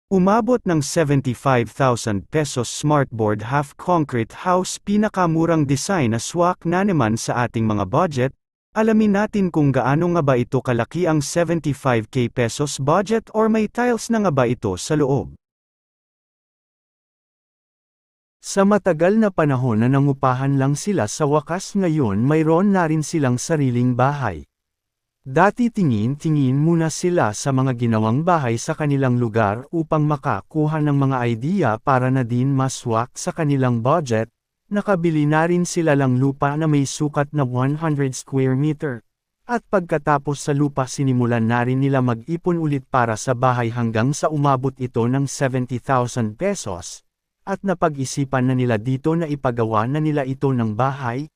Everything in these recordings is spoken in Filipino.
Umabot ng 75,000 pesos smartboard half-concrete house, pinakamurang design na swak na naman sa ating mga budget. Alamin natin kung gaano nga ba ito kalaki ang 75k pesos budget or may tiles na nga ba ito sa loob. Sa matagal na panahon na nangupahan lang sila, sa wakas ngayon mayroon na rin silang sariling bahay. Dati tingin-tingin muna sila sa mga ginawang bahay sa kanilang lugar upang makakuha ng mga idea para na din maswak sa kanilang budget. Nakabili na rin sila lang lupa na may sukat na 100 square meter. At pagkatapos sa lupa, sinimulan na rin nila mag-ipon ulit para sa bahay hanggang sa umabot ito ng 70,000 pesos. At napag-isipan na nila dito na ipagawa na nila ito ng bahay.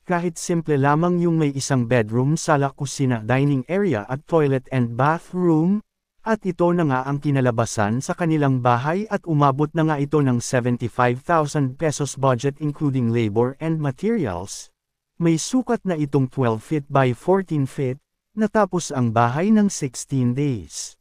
Kahit simple lamang yung may isang bedroom, sala, kusina, dining area at toilet and bathroom. At ito na nga ang kinalabasan sa kanilang bahay at umabot na nga ito ng 75,000 pesos budget including labor and materials. May sukat na itong 12 feet by 14 feet, natapos ang bahay ng 16 days.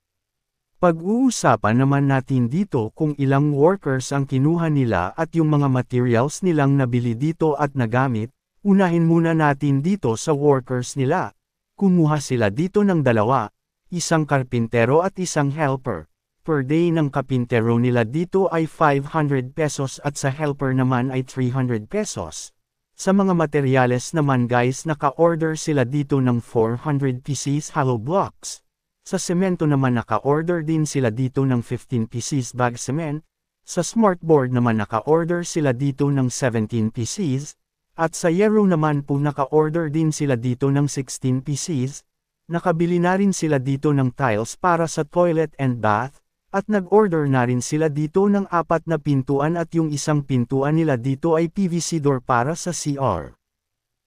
Pag-uusapan naman natin dito kung ilang workers ang kinuha nila at yung mga materials nilang nabili dito at nagamit. Unahin muna natin dito sa workers nila. Kumuha sila dito ng dalawa, isang karpintero at isang helper. Per day ng kapintero nila dito ay 500 pesos at sa helper naman ay 300 pesos. Sa mga materyales naman guys, naka-order sila dito ng 400 pieces hollow blocks. Sa semento naman naka-order din sila dito ng 15 pieces bag cement. Sa smartboard naman naka-order sila dito ng 17 pieces. At sa yero naman po naka-order din sila dito ng 16 pieces. Nakabili na rin sila dito ng tiles para sa toilet and bath. At nag-order na rin sila dito ng 4 na pintuan at yung isang pintuan nila dito ay PVC door para sa CR.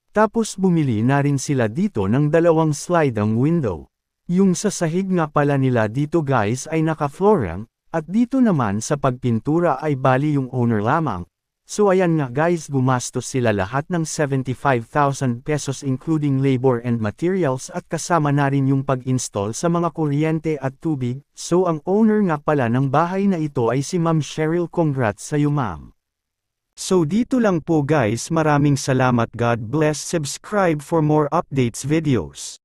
Tapos bumili na rin sila dito ng 2 sliding window. Yung sa sahig nga pala nila dito guys ay naka-flooring, at dito naman sa pagpintura ay bali yung owner lamang. So ayan nga guys, gumastos sila lahat ng 75,000 pesos including labor and materials at kasama na rin yung pag-install sa mga kuryente at tubig. So ang owner nga pala ng bahay na ito ay si Ma'am Cheryl. Congrats sa iyo ma'am. So dito lang po guys, maraming salamat, God bless, subscribe for more updates videos.